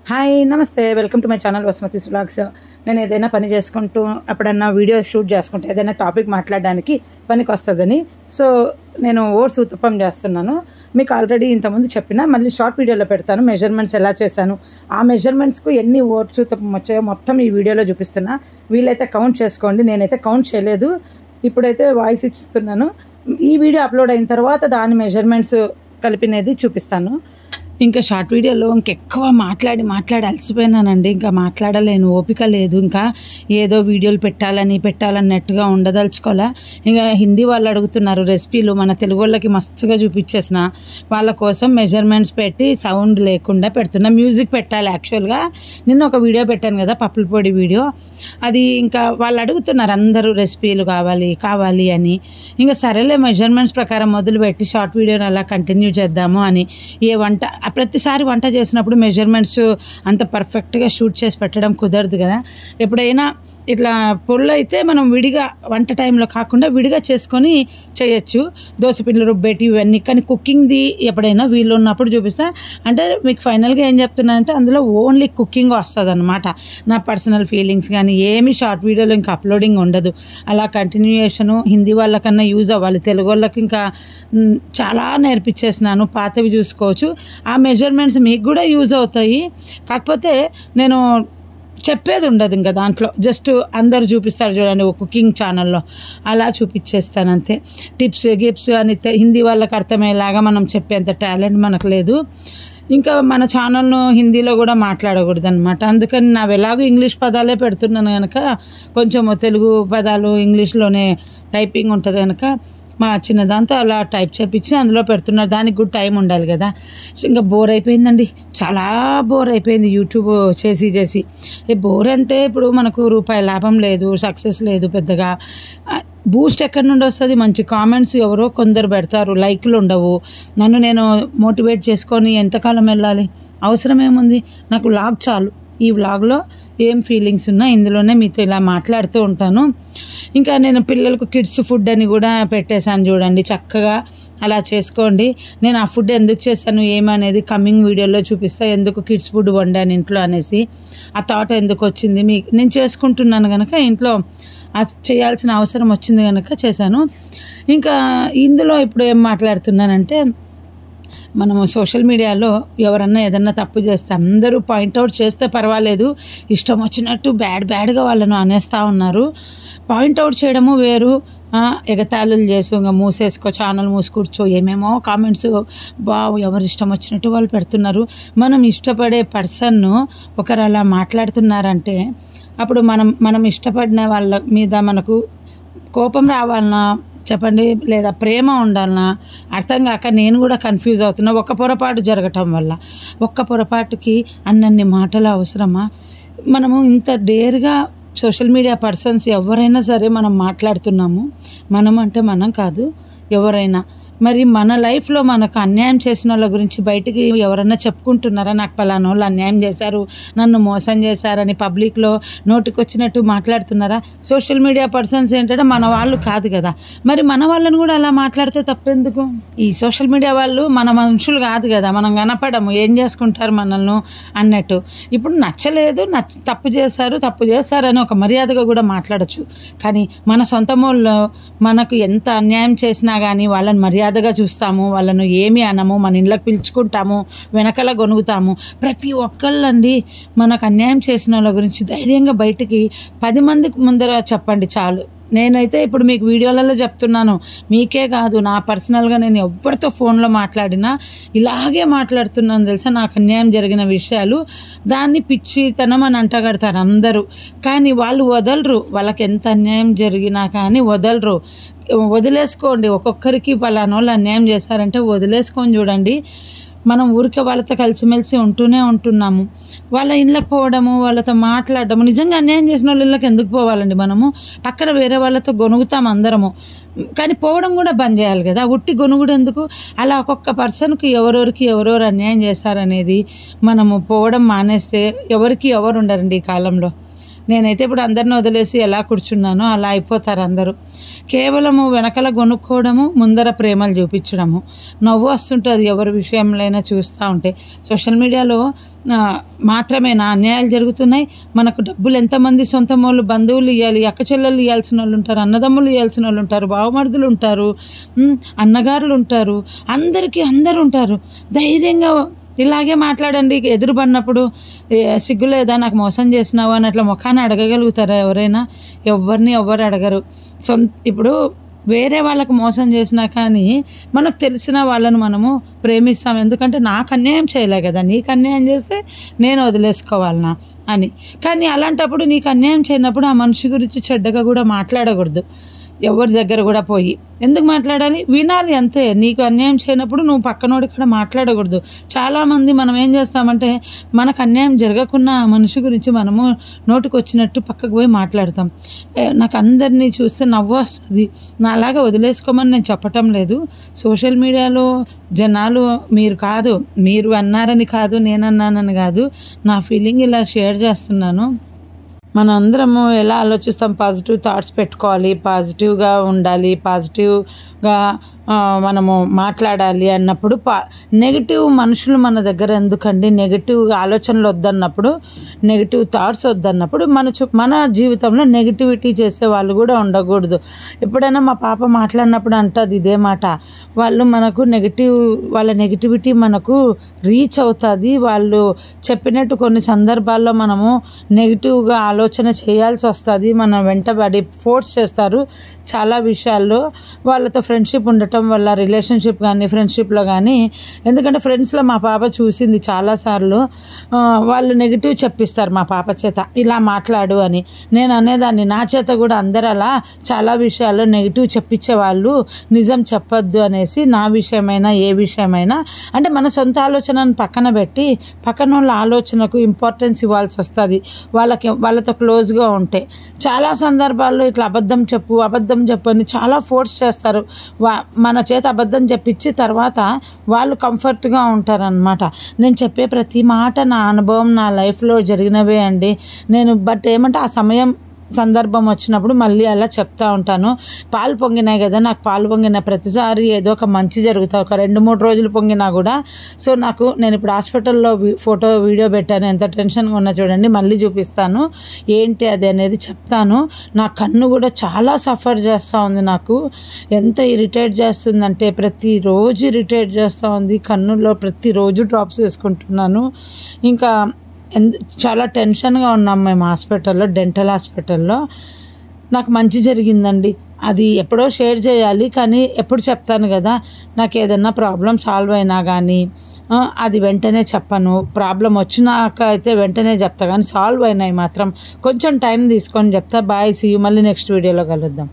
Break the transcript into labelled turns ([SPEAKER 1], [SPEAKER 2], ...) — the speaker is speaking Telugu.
[SPEAKER 1] హాయ్ నమస్తే, welcome to my channel Vasumathi vlogs. నేను ఏదైనా పని చేసుకుంటూ అప్పుడన్నా వీడియో షూట్ చేసుకుంటే ఏదైనా టాపిక్ మాట్లాడడానికి పనికి వస్తుందని నేను ఓట్స్ ఉత్తప్పం చేస్తున్నాను. మీకు ఆల్రెడీ ఇంతకుముందు చెప్పిన, మళ్ళీ షార్ట్ వీడియోలో పెడతాను మెజర్మెంట్స్ ఎలా చేశాను, ఆ మెజర్మెంట్స్కు ఎన్ని ఓట్స్ ఉత్తప్పం వచ్చాయో మొత్తం ఈ వీడియోలో చూపిస్తున్నా. వీలైతే కౌంట్ చేసుకోండి, నేనైతే కౌంట్ చేయలేదు, ఇప్పుడైతే వాయిస్ ఇస్తున్నాను. ఈ వీడియో అప్లోడ్ అయిన తర్వాత దాని మెజర్మెంట్స్ కలిపినది చూపిస్తాను. ఇంకా షార్ట్ వీడియోలో ఇంకెక్కువ మాట్లాడి అలసిపోయినానండి. ఇంకా మాట్లాడలేను, ఓపిక లేదు. ఇంకా ఏదో వీడియోలు పెట్టాలన్నట్టుగా ఉండదలుచుకోలే. ఇంకా హిందీ వాళ్ళు అడుగుతున్నారు రెసిపీలు, మన తెలుగు వాళ్ళకి మస్తుగా చూపించేసిన వాళ్ళ కోసం మెజర్మెంట్స్ పెట్టి సౌండ్ లేకుండా పెడుతున్నా. మ్యూజిక్ పెట్టాలి యాక్చువల్గా. నిన్న ఒక వీడియో పెట్టాను కదా, పప్పుల పొడి వీడియో, అది ఇంకా వాళ్ళు అడుగుతున్నారు అందరూ రెసిపీలు కావాలి అని. ఇంకా సరేలే మెజర్మెంట్స్ ప్రకారం మొదలుపెట్టి షార్ట్ వీడియోని అలా కంటిన్యూ చేద్దాము అని. ప్రతిసారి వంట చేసినప్పుడు మెజర్మెంట్స్ అంత పర్ఫెక్ట్గా షూట్ చేసి పెట్టడం కుదరదు కదా. ఎప్పుడైనా ఇట్లా పొళ్ళు అయితే మనం విడిగా వంట టైంలో కాకుండా విడిగా చేసుకొని చేయొచ్చు, దోశపిండిలు రుబ్బేటి ఇవన్నీ. కానీ కుకింగ్ది ఎప్పుడైనా వీళ్ళు ఉన్నప్పుడు చూపిస్తా. అంటే మీకు ఫైనల్గా ఏం చెప్తున్నానంటే అందులో ఓన్లీ కుకింగ్ వస్తుంది అన్నమాట. నా పర్సనల్ ఫీలింగ్స్ కానీ ఏమి షార్ట్ వీడియోలో ఇంకా అప్లోడింగ్ ఉండదు. అలా కంటిన్యూయేషను హిందీ వాళ్ళకన్నా యూజ్ అవ్వాలి, తెలుగు వాళ్ళకి ఇంకా చాలా నేర్పించేసినాను, పాతవి చూసుకోవచ్చు. ఆ మెజర్మెంట్స్ మీకు కూడా యూజ్ అవుతాయి. కాకపోతే నేను చెప్పేది ఉండదు ఇంకా దాంట్లో, జస్ట్ అందరు చూపిస్తారు చూడండి ఒక కుకింగ్ ఛానల్లో, అలా చూపించేస్తాను అంతే. టిప్స్ అని హిందీ వాళ్ళకి అర్థమయ్యేలాగా మనం చెప్పేంత టాలెంట్ మనకు లేదు. ఇంకా మన ఛానల్ను హిందీలో కూడా మాట్లాడకూడదు అనమాట. అందుకని నా ఎలాగో ఇంగ్లీష్ పదాలే పెడుతున్నాను కనుక కొంచెం తెలుగు పదాలు ఇంగ్లీష్లోనే టైపింగ్ ఉంటుంది కనుక మా చిన్నదాంతో అలా టైప్ చేపించి అందులో పెడుతున్నారు. దానికి కూడా టైం ఉండాలి కదా. ఇంకా బోర్ అయిపోయిందండి, చాలా బోర్ అయిపోయింది యూట్యూబ్ చేసి. బోర్ అంటే ఇప్పుడు మనకు రూపాయి లాభం లేదు, సక్సెస్ లేదు పెద్దగా. బూస్ట్ ఎక్కడి నుండి వస్తుంది? మంచి కామెంట్స్ ఎవరో కొందరు పెడతారు, లైక్లు ఉండవు. నేను మోటివేట్ చేసుకొని ఎంతకాలం వెళ్ళాలి? అవసరం ఏముంది? నాకు వ్లాగ్ చాలు. ఈ వ్లాగ్లో ఏం ఫీలింగ్స్ ఉన్నా ఇందులోనే మీతో ఇలా మాట్లాడుతూ ఉంటాను. ఇంకా నేను పిల్లలకు కిడ్స్ ఫుడ్ అని కూడా పెట్టేశాను చూడండి, చక్కగా అలా చేసుకోండి. నేను ఆ ఫుడ్ ఎందుకు చేశాను ఏమనేది కమింగ్ వీడియోలో చూపిస్తా. ఎందుకు కిడ్స్ ఫుడ్ వండాను ఇంట్లో అనేసి, ఆ థాట్ ఎందుకు వచ్చింది, నేను చేసుకుంటున్నాను కనుక ఇంట్లో చేయాల్సిన అవసరం వచ్చింది కనుక చేశాను. ఇంకా ఇందులో ఇప్పుడు ఏం మాట్లాడుతున్నానంటే, మనము సోషల్ మీడియాలో ఎవరన్నా ఏదన్నా తప్పు చేస్తే అందరూ పాయింట్అవుట్ చేస్తే పర్వాలేదు, ఇష్టం వచ్చినట్టు బ్యాడ్గా వాళ్ళను అనేస్తూ ఉన్నారు. పాయింట్అవుట్ చేయడము వేరు, ఎగతాళులు చేసి ఇంకా ఛానల్ మూసుకూర్చో ఏమేమో కామెంట్స్ ఎవరు ఇష్టం వచ్చినట్టు వాళ్ళు పెడుతున్నారు. మనం ఇష్టపడే పర్సన్ను ఒకరు అలా మాట్లాడుతున్నారంటే అప్పుడు మనం ఇష్టపడిన వాళ్ళ మీద మనకు కోపం రావాలన్నా చెప్పండి, లేదా ప్రేమ ఉండాలన్నా అర్థం కాక నేను కూడా కన్ఫ్యూజ్ అవుతున్నా. ఒక్క పొరపాటు జరగటం వల్ల, ఒక్క పొరపాటుకి అన్నన్ని మాటలు అవసరమా? మనము ఇంత డేర్గా సోషల్ మీడియా పర్సన్స్ ఎవరైనా సరే మనం మాట్లాడుతున్నాము. మనం అంటే మనం కాదు, ఎవరైనా. మరి మన లైఫ్లో మనకు అన్యాయం చేసిన వాళ్ళ గురించి బయటికి ఎవరన్నా చెప్పుకుంటున్నారా? నాకు పలానా వాళ్ళు అన్యాయం చేశారు, నన్ను మోసం చేశారని పబ్లిక్లో నోటికొచ్చినట్టు మాట్లాడుతున్నారా? సోషల్ మీడియా పర్సన్స్ ఏంటంటే మన వాళ్ళు కాదు కదా, మరి మన వాళ్ళని కూడా అలా మాట్లాడితే తప్పెందుకు? ఈ సోషల్ మీడియా వాళ్ళు మన మనుషులు కాదు కదా, మనం కనపడము, ఏం చేసుకుంటారు మనల్ని అన్నట్టు. ఇప్పుడు నచ్చలేదు, తప్పు చేశారు అని ఒక మర్యాదగా కూడా మాట్లాడచ్చు. కానీ మన సొంత వాళ్ళు మనకు ఎంత అన్యాయం చేసినా కానీ వాళ్ళని మర్యాదగా చూస్తాము, వాళ్ళను ఏమి అనము, మన ఇళ్ళకి పిలుచుకుంటాము, వెనకల గొనుగుతాము. ప్రతి ఒక్కళ్ళండి మనకు అన్యాయం చేసిన వాళ్ళ గురించి ధైర్యంగా బయటికి 10 మందికి ముందర చెప్పండి చాలు. నేనైతే ఇప్పుడు మీకు వీడియోలలో చెప్తున్నాను, మీకే కాదు, నా పర్సనల్గా నేను ఎవరితో ఫోన్లో మాట్లాడినా ఇలాగే మాట్లాడుతున్నాను తెలుసా. నాకు అన్యాయం జరిగిన విషయాలు దాన్ని పిచ్చితనం అని అంటగడతారు అందరూ, కానీ వాళ్ళు వదలరు. వాళ్ళకి ఎంత అన్యాయం జరిగినా కానీ వదలరు. వదిలేసుకోండి. ఒక్కొక్కరికి పలానా వాళ్ళు అన్యాయం చేశారంటే వదిలేసుకొని చూడండి. మనం ఊరికే వాళ్ళతో కలిసిమెలిసి ఉంటున్నాము. వాళ్ళ ఇళ్ళకి పోవడము, వాళ్ళతో మాట్లాడడము, నిజంగా అన్యాయం చేసిన వాళ్ళ ఇళ్ళకి ఎందుకు పోవాలండి? మనము పక్కన వేరే వాళ్ళతో గొనుగుతాం అందరము, కానీ పోవడం కూడా బంద్ చేయాలి కదా. ఉట్టి గొనుగుడు ఎందుకు? అలా ఒక్కొక్క పర్సన్కి ఎవరెవరు అన్యాయం చేశారనేది మనము పోవడం మానేస్తే ఎవరికి ఎవరు ఉండరండి ఈ కాలంలో. నేనైతే ఇప్పుడు అందరిని వదిలేసి ఎలా కూర్చున్నానో అలా అయిపోతారు అందరూ. కేవలము వెనకల కొనుక్కోవడము, ముందర ప్రేమలు చూపించడము. నవ్వు వస్తుంటుంది ఎవరి విషయంలో చూస్తూ ఉంటే. సోషల్ మీడియాలో మాత్రమేనా అన్యాయాలు జరుగుతున్నాయి? మనకు డబ్బులు ఎంతమంది సొంత వాళ్ళు, బంధువులు ఇవ్వాలి, అక్క చెల్లెళ్ళు ఇవ్వాల్సిన వాళ్ళు ఉంటారు, అన్నదమ్ములు ఇవ్వాల్సిన వాళ్ళు ఉంటారు, బావమరుదులు ఉంటారు, అన్నగారులు ఉంటారు, అందరూ ఉంటారు. ధైర్యంగా ఇలాగే మాట్లాడండి. ఎదురుపడినప్పుడు సిగ్గు లేదా, నాకు మోసం చేసినావు అని అట్లా ముఖాన్ని అడగగలుగుతారా ఎవరైనా? ఎవరు అడగరు. ఇప్పుడు వేరే వాళ్ళకు మోసం చేసినా కానీ మనకు తెలిసిన వాళ్ళను మనము ప్రేమిస్తాం. ఎందుకంటే నాకు అన్యాయం చేయలే కదా, నీకు అన్యాయం చేస్తే నేను వదిలేసుకోవాలనా అని. కానీ అలాంటప్పుడు నీకు అన్యాయం చేయనప్పుడు ఆ మనిషి గురించి చెడ్డగా కూడా మాట్లాడకూడదు. ఎవరి దగ్గర కూడా పోయి ఎందుకు మాట్లాడాలి? వినాలి అంతే. నీకు అన్యాయం చేయనప్పుడు నువ్వు పక్కనోడి కూడా మాట్లాడకూడదు. చాలామంది మనం ఏం చేస్తామంటే మనకు అన్యాయం జరగకున్న మనిషి గురించి మనము నోటికి వచ్చినట్టు పక్కకు పోయి మాట్లాడతాం. నాకు అందరినీ చూస్తే నవ్వు వస్తుంది. నా అలాగా వదిలేసుకోమని నేను చెప్పటం లేదు. సోషల్ మీడియాలో జనాలు మీరు అన్నారని కాదు, నేనన్నానని కాదు, నా ఫీలింగ్ ఇలా షేర్ చేస్తున్నాను. మన అందరము ఎలా ఆలోచిస్తాం? పాజిటివ్ థాట్స్ పెట్టుకోవాలి, పాజిటివ్గా ఉండాలి, పాజిటివ్గా మనము మాట్లాడాలి అన్నప్పుడు నెగిటివ్ మనుషులు మన దగ్గర ఎందుకండి? నెగిటివ్ ఆలోచనలు వద్దన్నప్పుడు, నెగిటివ్ థాట్స్ వద్దన్నప్పుడు మన జీవితంలో నెగిటివిటీ చేసే వాళ్ళు కూడా ఉండకూడదు. ఎప్పుడైనా మా పాప మాట్లాడినప్పుడు అంటుంది ఇదే మాట, వాళ్ళ నెగిటివిటీ మనకు రీచ్ అవుతుంది. వాళ్ళు చెప్పినట్టు కొన్ని సందర్భాల్లో మనము నెగిటివ్గా ఆలోచన చేయాల్సి వస్తుంది. మనం వెంటబడి ఫోర్స్ చేస్తారు చాలా విషయాల్లో. వాళ్ళతో ఫ్రెండ్షిప్ ఉండటం వల్ల, రిలేషన్షిప్ కానీ ఫ్రెండ్షిప్లో కానీ, ఎందుకంటే ఫ్రెండ్స్లో మా పాప చూసింది చాలాసార్లు, వాళ్ళు నెగిటివ్ చెప్పిస్తారు మా పాప చేత, ఇలా మాట్లాడు అని. నేను అనేదాన్ని, నా చేత కూడా అందరు అలా చాలా విషయాల్లో నెగిటివ్ చెప్పించేవాళ్ళు, నిజం చెప్పొద్దు అనేసి. నా విషయమైనా ఏ విషయమైనా అంటే మన సొంత ఆలోచనను పక్కన పెట్టి పక్కన వాళ్ళ ఆలోచనకు ఇంపార్టెన్స్ ఇవ్వాల్సి వస్తుంది. వాళ్ళతో క్లోజ్గా ఉంటే చాలా సందర్భాల్లో ఇట్లా అబద్ధం చెప్పు అని చాలా ఫోర్స్ చేస్తారు. మన చేత అబద్ధం చెప్పించి తర్వాత వాళ్ళు కంఫర్ట్గా ఉంటారనమాట. నేను చెప్పే ప్రతి మాట నా అనుభవం, నా లైఫ్లో జరిగినవే అండి. ఏమంటే ఆ సందర్భం వచ్చినప్పుడు మళ్ళీ అలా చెప్తా ఉంటాను. పాలు పొంగినాయి కదా, నాకు పాలు పొంగిన ప్రతిసారి ఏదో ఒక మంచి జరుగుతుంది. ఒక 2-3 రోజులు పొంగినా కూడా. సో నేను ఇప్పుడు హాస్పిటల్లో వీడియో పెట్టాను, ఎంత టెన్షన్గా ఉన్నా చూడండి, మళ్ళీ చూపిస్తాను ఏంటి అది అనేది చెప్తాను. నా కన్ను కూడా చాలా సఫర్ చేస్తూ ఉంది. నాకు ఎంత ఇరిటేట్ చేస్తుందంటే ప్రతిరోజు ఇరిటేట్ చేస్తూ ఉంది. కన్నులో ప్రతిరోజు డ్రాప్స్ వేసుకుంటున్నాను. ఇంకా చాలా టెన్షన్గా ఉన్నాం మేము హాస్పిటల్లో, డెంటల్ హాస్పిటల్లో. నాకు మంచి జరిగిందండి. అది ఎప్పుడో షేర్ చేయాలి కానీ ఎప్పుడు చెప్తాను కదా. నాకు ఏదన్నా ప్రాబ్లం సాల్వ్ అయినా కానీ అది వెంటనే చెప్పను. ప్రాబ్లం వచ్చినాక అయితే వెంటనే చెప్తా, కానీ సాల్వ్ అయినాయి మాత్రం కొంచెం టైం తీసుకొని చెప్తా. బాయ్, సీ యూ, మళ్ళీ నెక్స్ట్ వీడియోలో కలుద్దాం.